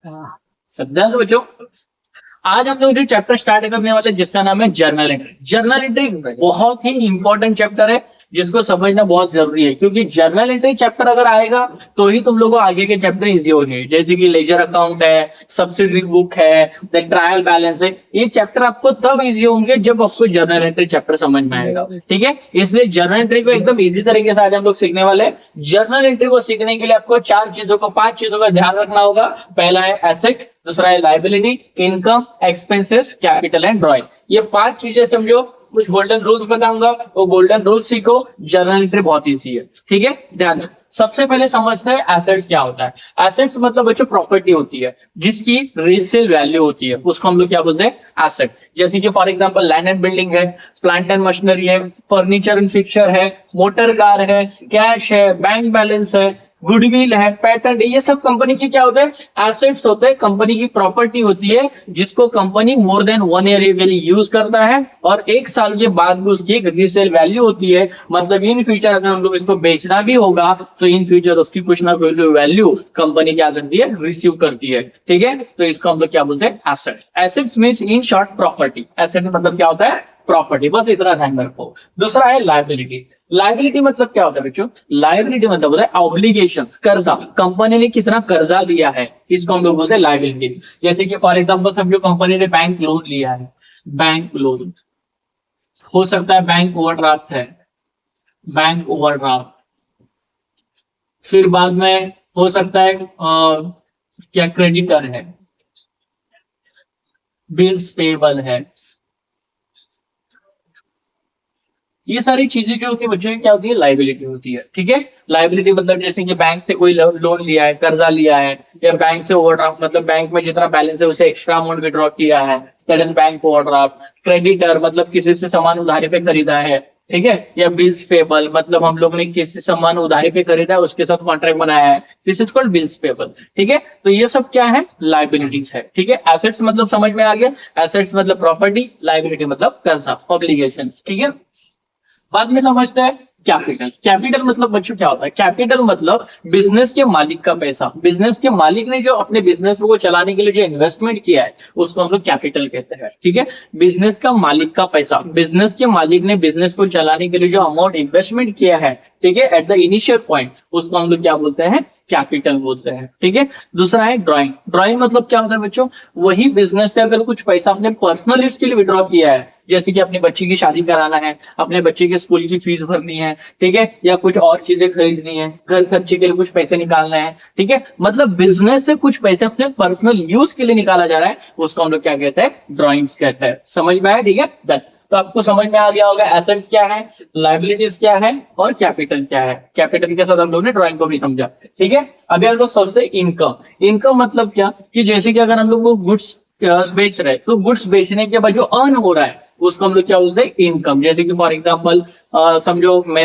श्रद्धा तो बच्चों, आज हम लोग जो चैप्टर स्टार्ट करने वाले हैं, जिसका नाम है जर्नल एंट्री। जर्नल एंट्री बहुत ही इंपॉर्टेंट चैप्टर है, जिसको समझना बहुत जरूरी है, क्योंकि जर्नल एंट्री चैप्टर अगर आएगा तो ही तुम लोगों को आगे के चैप्टर इजी होंगे। जैसे कि लेजर अकाउंट है, सब्सिडरी बुक है, देन ट्रायल बैलेंस है। ये चैप्टर आपको तब इजी होंगे जब आपको जर्नल एंट्री चैप्टर समझ में आएगा। ठीक है, इसलिए जर्नल एंट्री को एकदम इजी तरीके से आज हम लोग सीखने वाले हैं। जर्नल एंट्री को सीखने के लिए आपको पांच चीजों का ध्यान रखना होगा। पहला है एसेट, दूसरा है liability, income, expenses, capital and drawing. ये पांच चीजें समझो। कुछ गोल्डन रूल्स बताऊंगा, वो गोल्डन रूल्स सीखो। जर्नल एंट्री बहुत इजी है। ठीक है, ध्यान दो। सबसे पहले समझते हैं एसेट्स क्या होता है। एसेट्स मतलब बच्चों प्रॉपर्टी होती है जिसकी रीसेल वैल्यू होती है, उसको हम लोग क्या बोलते हैं, एसेट। जैसे कि for example land and building है, प्लांट एंड मशीनरी है, फर्नीचर एंड फिक्चर है, मोटर कार है, कैश है, बैंक बैलेंस है, गुडविल है, पैटेंट है। ये सब कंपनी के क्या होते हैं, एसेट्स होते हैं। कंपनी की प्रॉपर्टी होती है जिसको कंपनी मोर देन 1 ईयर के लिए यूज करता है, और 1 साल के बाद भी उसकी एक रीसेल वैल्यू होती है। मतलब इन फ्यूचर अगर हम लोग इसको बेचना भी होगा तो इन फ्यूचर उसकी कुछ ना कुछ वैल्यू कंपनी क्या करती है, रिसीव करती है। ठीक है, तो इसको हम लोग क्या बोलते हैं, assets. Assets means in short property. Asset मतलब क्या होता है, प्रॉपर्टी। बस इतना ध्यान रखो। दूसरा है लाइबिलिटी। लाइबिलिटी मतलब क्या होता है बच्चों, लाइबिलिटी मतलब होता है ऑब्लिगेशन, कर्जा। कंपनी ने कितना कर्जा लिया है, इसको हम लोग बोलते हैं लाइबिलिटी। जैसे कि फॉर एग्जांपल समझो कंपनी ने बैंक लोन लिया है। बैंक लोन हो सकता है, बैंक ओवरड्राफ्ट है, बैंक ओवरड्राफ्ट। फिर बाद में हो सकता है क्या क्रेडिटर है, बिल्स पेबल है। ये सारी चीजें जो होती है बच्चों की क्या होती है, लाइबिलिटी होती है। ठीक है, लाइबिलिटी मतलब जैसे कि बैंक से कोई लोन लिया है, कर्जा लिया है, या बैंक से ओवरड्राफ्ट मतलब बैंक में जितना बैलेंस है उसे एक्स्ट्रा अमाउंट विड्रॉ किया है, that is bank overdraft. Creditor मतलब किसी से सामान उधारी पे खरीदा है। ठीक है, या बिल्स पेबल मतलब हम लोग ने किसी से सामान उधारी पे खरीदा है, उसके साथ कॉन्ट्रैक्ट बनाया है, this is called bills payable. ठीक है, तो ये सब क्या है, लाइबिलिटीज है। ठीक है, एसेट्स मतलब समझ में आ गया, एसेट्स मतलब प्रॉपर्टी, लाइबिलिटी मतलब कर्जा, ऑब्लिगेशन। ठीक है, बाद में समझते हैं कैपिटल। कैपिटल मतलब बच्चों क्या होता है, कैपिटल मतलब बिजनेस के मालिक का पैसा। बिजनेस के मालिक ने जो अपने बिजनेस को चलाने के लिए जो इन्वेस्टमेंट किया है उसको हम लोग कैपिटल कहते हैं। ठीक है, बिजनेस का मालिक का पैसा, बिजनेस के मालिक ने बिजनेस को चलाने के लिए जो अमाउंट इन्वेस्टमेंट किया है, ठीक है, एट द इनिशियल पॉइंट, उसको हम लोग क्या बोलते हैं, कैपिटल बोलते हैं। ठीक है, दूसरा है ड्राइंग। ड्राइंग मतलब क्या होता है बच्चों, वही बिजनेस से अगर कुछ पैसा अपने पर्सनल यूज के लिए विड्रॉ किया है, जैसे कि अपने बच्चे की शादी कराना है, अपने बच्चे के स्कूल की फीस भरनी है, ठीक है, या कुछ और चीजें खरीदनी है, घर खर्चे के लिए कुछ पैसे निकालना है। ठीक है, मतलब बिजनेस से कुछ पैसे अपने पर्सनल यूज के लिए निकाला जा रहा है, उसको हम लोग क्या कहते हैं, ड्राइंग्स कहते हैं। समझ में आया, ठीक है, done। तो आपको समझ में आ गया होगा एसेट्स क्या है, लाइबिलिटीज क्या है, और कैपिटल क्या है। कैपिटल के साथ हम लोग ने ड्राइंग को भी समझा। ठीक है, अभी हम लोग सोचते हैं इनकम। इनकम मतलब क्या, कि जैसे कि अगर हम लोग को गुड्स बेच रहे हैं, तो गुड्स बेचने के बाद जो अर्न हो रहा है उसको हम लोग क्या बोलते हैं, इनकम। जैसे कि फॉर एग्जांपल समझो मैं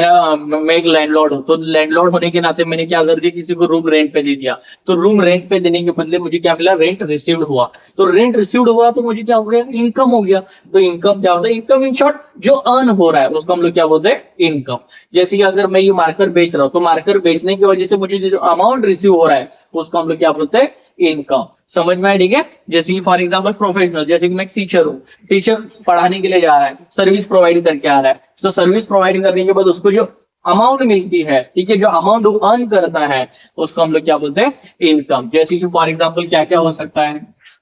एक लैंडलॉर्ड हूँ, तो लैंडलॉर्ड होने के नाते मैंने क्या कर दिया, किसी को रूम रेंट पे दे दिया। तो रूम रेंट पे देने के बदले मुझे क्या मिला, रेंट रिसीव्ड हुआ। तो रेंट रिसीव्ड हुआ तो मुझे क्या हो गया, इनकम हो गया। तो इनकम क्या होता है, इनकम इन शॉर्ट जो अर्न हो रहा है उसको हम लोग क्या बोलते हैं, इनकम। जैसे कि अगर मैं ये मार्कर बेच रहा हूँ, तो मार्कर बेचने की वजह से मुझे जो अमाउंट रिसीव हो रहा है उसको हम लोग क्या बोलते हैं, इनकम। समझ में आया, ठीक है। जैसे कि फॉर एग्जांपल प्रोफेशनल, जैसे कि मैं टीचर हूँ, टीचर पढ़ाने के लिए जा रहा है, सर्विस प्रोवाइड करके आ रहा है, तो सर्विस प्रोवाइड करने के बाद उसको जो अमाउंट मिलती है, ठीक है, जो अमाउंट वो अर्न करता है उसको हम लोग क्या बोलते हैं, इनकम। जैसे कि फॉर एग्जांपल क्या क्या हो सकता है,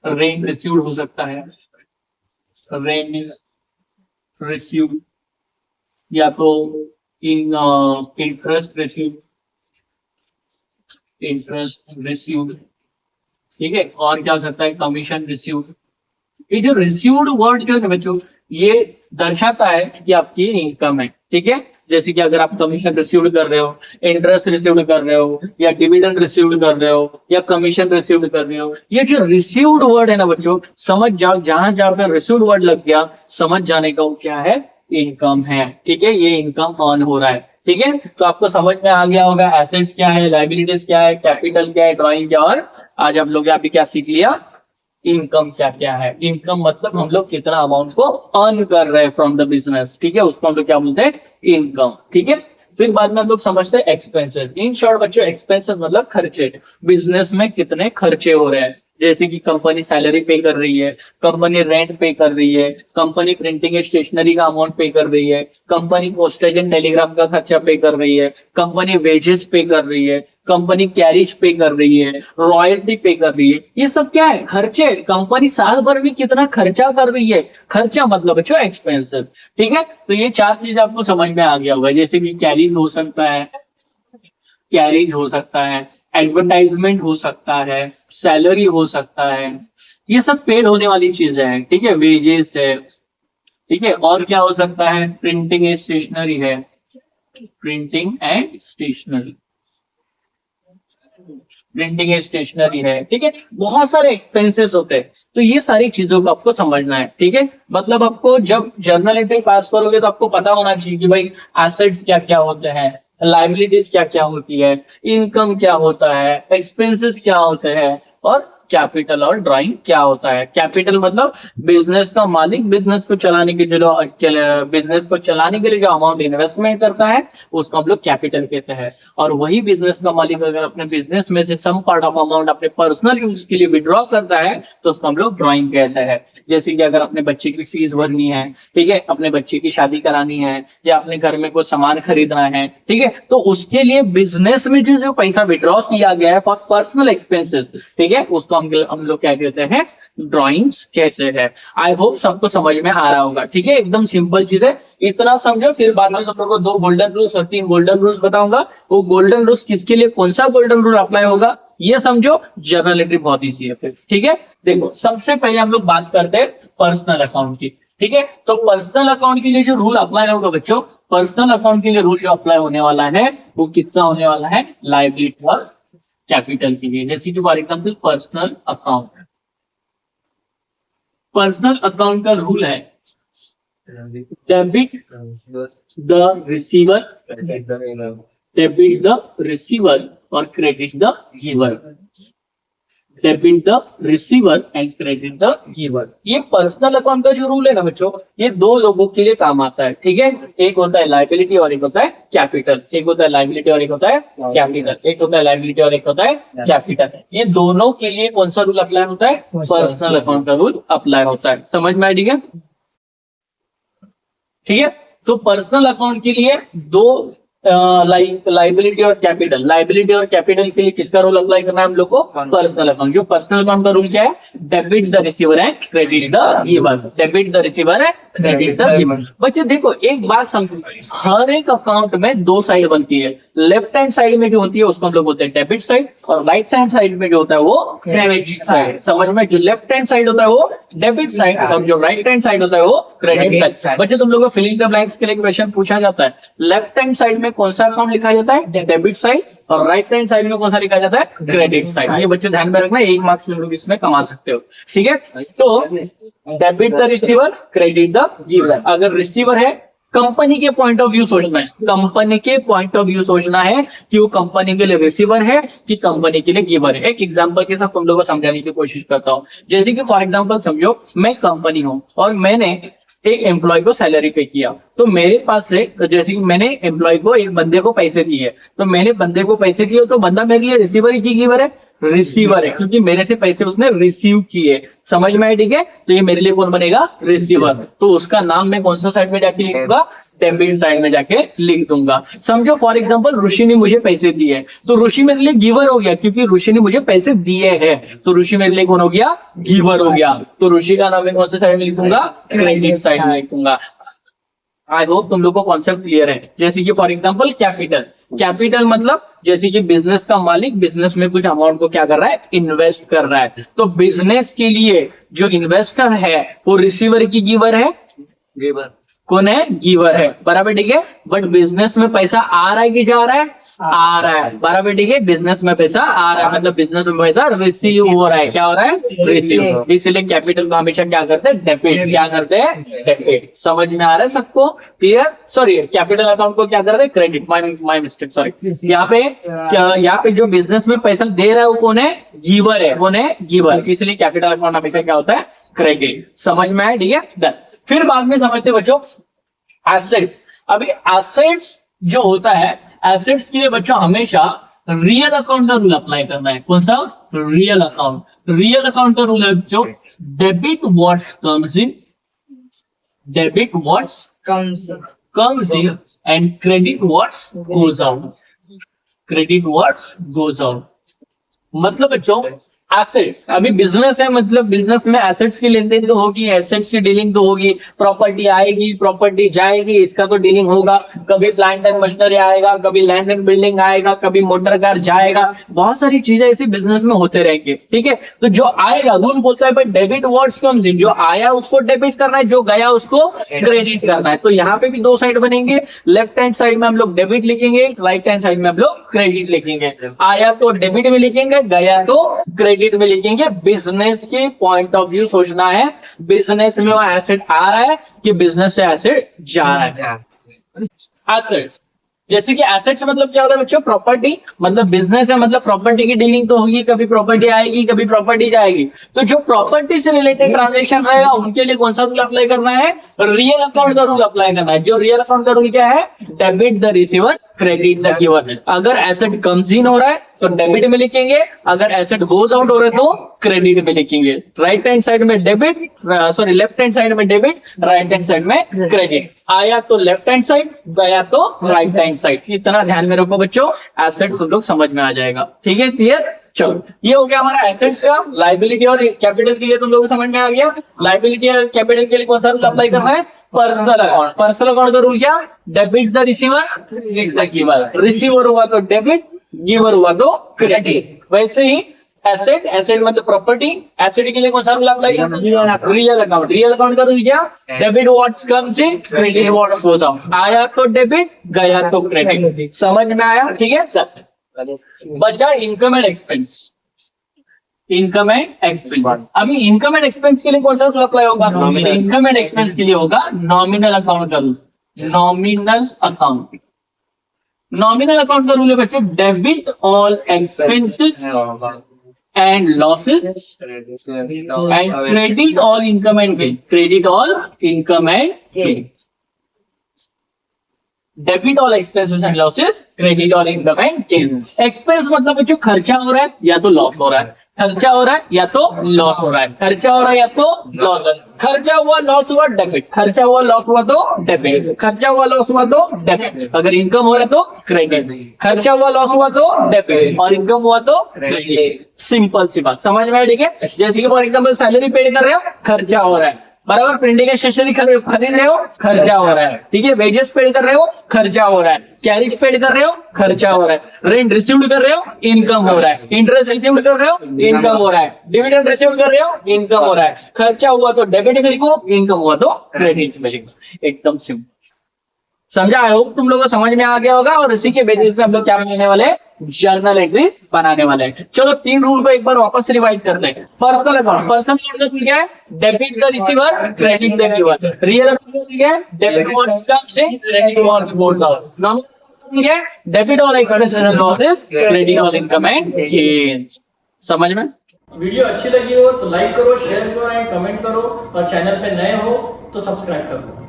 रेंट रिसीव्ड हो सकता है, रेंट रिसीव्ड, या तो इन इंटरेस्ट रिसीव्ड, इंटरेस्ट रिसीव्ड, ठीक है, और क्या हो सकता है, कमीशन रिसीव्ड। ये जो रिसीव्ड वर्ड जो है बच्चों, ये दर्शाता है कि आपकी इनकम है। ठीक है, जैसे कि अगर आप कमीशन रिसीव्ड कर रहे हो, इंटरेस्ट रिसीव्ड कर रहे हो, या डिविडेंड रिसीव्ड कर रहे हो, या कमीशन रिसीव्ड कर रहे हो, ये जो रिसीव्ड वर्ड है ना बच्चों, समझ जाओ, जहां जहां पे रिसीव्ड वर्ड लग गया, समझ जाने का वो क्या है, इनकम है। ठीक है, ये इनकम अर्न हो रहा है। ठीक है, तो आपको समझ में आ गया होगा एसेट्स क्या है, लाइबिलिटीज क्या है, कैपिटल क्या है, ड्राइंग क्या, और आज आप लोग अभी क्या सीख लिया, इनकम क्या क्या है। इनकम मतलब हम लोग कितना अमाउंट को अर्न कर रहे हैं फ्रॉम द बिजनेस, ठीक है, उसको हम लोग क्या बोलते हैं, इनकम। ठीक है, फिर बाद में हम लोग समझते हैं एक्सपेंसेस। इन शॉर्ट बच्चों, एक्सपेंसेस मतलब खर्चे, बिजनेस में कितने खर्चे हो रहे हैं, जैसे कि कंपनी सैलरी पे कर रही है, कंपनी रेंट पे कर रही है, कंपनी प्रिंटिंग एंड स्टेशनरी का अमाउंट पे कर रही है, कंपनी पोस्टेज एंड टेलीग्राफ का खर्चा पे कर रही है, कंपनी वेजेस पे कर रही है, कंपनी कैरिज पे कर रही है, रॉयल्टी पे कर रही है। ये सब क्या है? खर्चे। कंपनी साल भर में कितना खर्चा कर रही है, खर्चा मतलब बच्चों एक्सपेंसिव। ठीक है, तो ये चार चीज आपको समझ में आ गया होगा, जैसे कि कैरिज हो सकता है, कैरिज हो सकता है, एडवर्टाइजमेंट हो सकता है, सैलरी हो सकता है, ये सब पेड होने वाली चीजें हैं। ठीक है, वेजेस है। ठीक है, और क्या हो सकता है? प्रिंटिंग एंड स्टेशनरी है, printing and stationery, printing and stationery है। ठीक है, बहुत सारे एक्सपेंसेस होते हैं, तो ये सारी चीजों को आपको समझना है। ठीक है, मतलब आपको जब जर्नल एंट्री पास करोगे तो आपको पता होना चाहिए कि भाई एसेट्स क्या क्या होते हैं, लाइबिलिटीज क्या क्या होती है, इनकम क्या होता है, एक्सपेंसेस क्या होते हैं, और कैपिटल और ड्राइंग क्या होता है। कैपिटल मतलब बिजनेस का मालिक बिजनेस को चलाने के जो बिजनेस को चलाने के लिए जो अमाउंट इन्वेस्टमेंट करता है उसको हम लोग कैपिटल कहते हैं। और वही बिजनेस का मालिक अगर अपने बिजनेस में से सम पार्ट ऑफ अमाउंट अपने पर्सनल यूज के लिए विड्रॉ करता है तो उसको हम लोग ड्राइंग कहते हैं। जैसे कि अगर अपने बच्चे की फीस भरनी है, ठीक है, अपने बच्चे की शादी करानी है, या अपने घर में कोई सामान खरीदना है, ठीक है, तो उसके लिए बिजनेस में जो जो पैसा विड्रॉ किया गया है फॉर पर्सनल एक्सपेंसेस, ठीक है, उसको हम लोग क्या कहते हैं? ड्राइंग्स कहते हैं। आई होप सबको समझ में आ रहा होगा। ठीक है, एकदम सिंपल चीज है, इतना समझो। फिर बाद में तुम लोग को 2 गोल्डन रूल्स और 3 गोल्डन रूल्स बताऊंगा। वो गोल्डन रूल्स किसके लिए, कौन सा गोल्डन रूल अप्लाई होगा ये समझो। जर्नल एंट्री बहुत ईजी है फिर। ठीक है, देखो सबसे पहले हम लोग बात करते हैं पर्सनल अकाउंट की। ठीक है, तो पर्सनल अकाउंट के लिए जो रूल अप्लाई होगा बच्चों, पर्सनल अकाउंट के लिए रूल जो अप्लाई होने वाला है वो कितना होने वाला है? लायबिलिटी और कैपिटल के लिए। जैसे कि for example personal account, personal account का रूल है debit the receiver, debit the receiver और credit the giver, debit the receiver and credit the giver. ये पर्सनल अकाउंट का जो रूल है ना बच्चों, ये 2 लोगों के लिए काम आता है। ठीक है, एक होता है लायबिलिटी और एक होता है कैपिटल। एक होता है लायबिलिटी और एक होता है कैपिटल। एक होता है लायबिलिटी और एक होता है कैपिटल। ये दोनों के लिए कौन सा रूल अप्लाई होता है? पर्सनल अकाउंट का रूल अप्लाई होता है। समझ में आया? ठीक है, ठीक है, तो पर्सनल अकाउंट के लिए 2 लाइबिलिटी और कैपिटल। लाइबिलिटी और कैपिटल के लिए किसका रूल अप्लाई करना है हम लोग को? Personal account. जो पर्सनल अकाउंट का रूल क्या है? Debit the receiver and credit the giver, debit the receiver and credit the giver. बच्चे देखो एक बात समझो, हर एक अकाउंट में 2 साइड बनती है। लेफ्ट हैंड साइड में जो होती है उसको हम लोग बोलते हैं डेबिट साइड, और राइट हैंड साइड में जो होता है वो क्रेडिट साइड। समझ में? जो लेफ्ट हैंड साइड होता है वो डेबिट साइड और जो राइट हैंड साइड होता है वो क्रेडिट साइड। बच्चे तुम लोगों को फिलिंग द ब्लैंक्स के लिए क्वेश्चन पूछा जाता है, लेफ्ट हैंड साइड में कौन सा अकाउंट लिखा जाता है? डेबिट साइड, और राइट हैंड साइड में कौन सा लिखा जाता है? Credit side. ये बच्चे ध्यान में रखना, 1 मार्क्स तुम लोग इसमें कमा सकते हो। ठीक है, तो debit the receiver, credit the giver. अगर रिसीवर है, कंपनी के पॉइंट ऑफ व्यू सोचना है, कंपनी के पॉइंट ऑफ व्यू सोचना है कि वो कंपनी के लिए रिसीवर है कि कंपनी के लिए गिवर है। एक एग्जांपल के साथ तुम लोगों को समझाने की कोशिश करता हूं। जैसे कि फॉर एग्जांपल समझो मैं कंपनी हूं और मैंने एक एम्प्लॉय को सैलरी पे किया, तो मेरे पास से जैसे कि मैंने एम्प्लॉय को, एक बंदे को पैसे दिए, तो मैंने बंदे को पैसे दिए तो बंदा मेरे लिए रिसीवर है कि गिवर है? रिसीवर है, क्योंकि मेरे से पैसे उसने रिसीव किए। समझ में आया? ठीक है, तो ये मेरे लिए कौन बनेगा? रिसीवर। तो उसका नाम मैं कौन सा साइड में जाके लिखूंगा? डेबिट साइड में जाके लिख दूंगा। समझो फॉर एग्जांपल ऋषि ने मुझे पैसे दिए, तो ऋषि मेरे लिए गिवर हो गया, क्योंकि ऋषि ने मुझे पैसे दिए हैं, तो ऋषि मेरे लिए कौन हो गया? गिवर हो गया। तो ऋषि का नाम मैं कौन सा साइड में लिखूंगा? क्रेडिट साइड में लिखूंगा। आई होप तुम लोग को कॉन्सेप्ट क्लियर है। जैसे कि फॉर एग्जांपल कैपिटल, कैपिटल मतलब जैसे कि बिजनेस का मालिक बिजनेस में कुछ अमाउंट को क्या कर रहा है? इन्वेस्ट कर रहा है। तो बिजनेस के लिए जो इन्वेस्टर है वो रिसीवर की गिवर है? गिवर। कौन है? गिवर है, बराबर। ठीक है, बट बिजनेस में पैसा आ रहा है कि जा रहा है? आ रहा है, बराबर। ठीक है, बिजनेस में पैसा आ रहा है, मतलब बिजनेस में पैसा रिसीव हो रहा है। क्या हो रहा है? रिसीव। इसलिए कैपिटल को हमेशा क्या करते हैं? डेबिट। क्या करते हैं? डेबिट। समझ में आ रहा है सबको? क्लियर? सॉरी, कैपिटल अकाउंट को क्या कर रहे हैं? क्रेडिट। My mistake, sorry. यहाँ पे जो बिजनेस में पैसा दे रहा है वो कौन है? गिवर है। कौन है? गिवर। इसलिए कैपिटल अकाउंट हमेशा क्या होता है? क्रेडिट। समझ में आया? ठीक है, डन। फिर बाद में समझते बच्चों एसेट्स। अभी एसेट्स जो होता है, एसेट्स के लिए बच्चों हमेशा रियल अकाउंट का रूल अप्लाई करना है। कौन सा? Real account. रियल अकाउंट का रूल है जो debit what's comes in, debit what's comes in and credit what goes out, credit what goes out। मतलब बच्चों एसेट्स, अभी बिजनेस है, मतलब बिजनेस में एसेट्स की लेन देन तो होगी, एसेट्स की डीलिंग तो होगी, प्रॉपर्टी आएगी, प्रॉपर्टी जाएगी, इसका तो डीलिंग होगा। कभी प्लांट एंड मशीनरी आएगा, कभी लैंड एंड बिल्डिंग आएगा, कभी मोटर कार जाएगा, बहुत सारी चीजें ऐसी बिजनेस में होते रहेंगे। ठीक है, तो जो आएगा रूल बोलता है भाई डेबिट व्हाट्स कम्स इन, जो आया उसको डेबिट करना है, जो गया उसको क्रेडिट करना है। तो यहाँ पे भी दो साइड बनेंगे, लेफ्ट हैंड साइड में हम लोग डेबिट लिखेंगे, राइट हैंड साइड में हम लोग क्रेडिट लिखेंगे। आया तो डेबिट में लिखेंगे, गया तो क्रेडिट में लिखेंगे। बिजनेस के पॉइंट ऑफ व्यू सोचना है, बिजनेस में वो एसेट आ रहा है कि बिजनेस से एसेट जा रहा है। एसेट्स, जैसे कि एसेट्स मतलब क्या होता है बच्चों? प्रॉपर्टी। मतलब बिजनेस है मतलब प्रॉपर्टी की डीलिंग तो होगी, कभी प्रॉपर्टी आएगी, कभी प्रॉपर्टी जाएगी। तो जो प्रॉपर्टी से रिलेटेड ट्रांजेक्शन रहेगा उनके लिए कौन सा रूल अप्लाई करना है? रियल अकाउंट का रूल अप्लाई करना है। जो रियल अकाउंट का रूल क्या है? Debit the receiver, credit the giver. अगर एसेट कम्स इन हो रहा है तो डेबिट में लिखेंगे, अगर एसेट गोज आउट हो रहा है तो क्रेडिट में लिखेंगे। राइट हैंड साइड में debit, sorry left hand side में डेबिट, राइट हैंड साइड में क्रेडिट। आया तो लेफ्ट हैंड साइड, गया तो राइट हैंड साइड। इतना ध्यान में रखो बच्चों, एसेट्स तुम लोग समझ में आ जाएगा। ठीक है, क्लियर? चलो ये हो गया हमारा एसेट्स का। लायबिलिटी और कैपिटल के लिए तुम लोगों को समझ में आ गया। लायबिलिटी और कैपिटल के लिए कौन सा रूल अप्लाई करना है? Personal account. पर्सनल अकाउंट का रूल क्या? Debit the receiver, credit the giver. Receiver हुआ तो डेबिट, गिवर हुआ तो क्रेडिट। वैसे ही एसेट, एसेट मतलब प्रॉपर्टी, एसेट के लिए कौन सा रूल अप्लाई करना है? Real account. रियल अकाउंट का रूल क्या? Debit what's comes in, credit what's goes out. आया तो डेबिट, गया तो क्रेडिट। समझ में आया? ठीक है। बचा income and expense. Income and expense, अभी इनकम एंड एक्सपेंस के लिए कौन सा रूल अप्लाई होगा? इनकम एंड एक्सपेंस के लिए होगा नॉमिनल अकाउंट का rule. Nominal account, nominal account का रूल है बच्चों debit all expenses and losses and credit all income and gain. Credit all income and gain. Debit all expenses and losses, credit all income and gain. Expense मतलब बच्चों खर्चा हो रहा है या तो लॉस हो रहा है, खर्चा हो रहा है या तो लॉस हो रहा है, खर्चा हो रहा है या तो लॉस। खर्चा हुआ लॉस हुआ डेबिट, खर्चा हुआ लॉस हुआ तो डेबिट, खर्चा हुआ लॉस हुआ तो डेबिट। अगर इनकम हो रहा है तो क्रेडिट, खर्चा हुआ लॉस हुआ तो डेबिट और इनकम हुआ तो क्रेडिट। सिंपल सी बात, समझ में आया? ठीक है, जैसे कि फॉर एग्जाम्पल सैलरी पेड कर रहे हो, खर्चा हो रहा है, बराबर। प्रिंटिंग स्टेशनरी खरीद रहे हो, खर्चा हो रहा है। ठीक है, वेजेस पेड कर रहे हो, खर्चा हो रहा है। कैरिज पेड कर रहे हो, खर्चा हो रहा है। रेंट रिसीव्ड कर रहे हो, इनकम हो रहा है। इंटरेस्ट रिसीव्ड कर रहे हो, इनकम हो रहा है। डिविडेंड रिसीव्ड कर रहे हो, इनकम हो रहा है। खर्चा हुआ तो डेबिट में लिखो, इनकम हुआ तो क्रेडिट में लिखो। एकदम सिंपल, समझा? आई होप तुम लोगों को समझ में आ गया होगा। और इसी के बेसिस से हम लोग क्या बनाने वाले हैं? जर्नल एंट्रीज बनाने वाले हैं। चलो तीन रूल को एक बार वापस रिवाइज करते हैं। पर्सनल अकाउंट, पर्सनल अकाउंट का क्या है? Debit the receiver, credit the giver. Real account क्या है? Debit what's comes in, credit what's goes out. Nominal क्या है? Debit all expenses and losses, credit all income and gains. समझ में? Video अच्छी लगी हो तो लाइक करो, शेयर करो, कमेंट करो और चैनल पे नए हो तो सब्सक्राइब करो।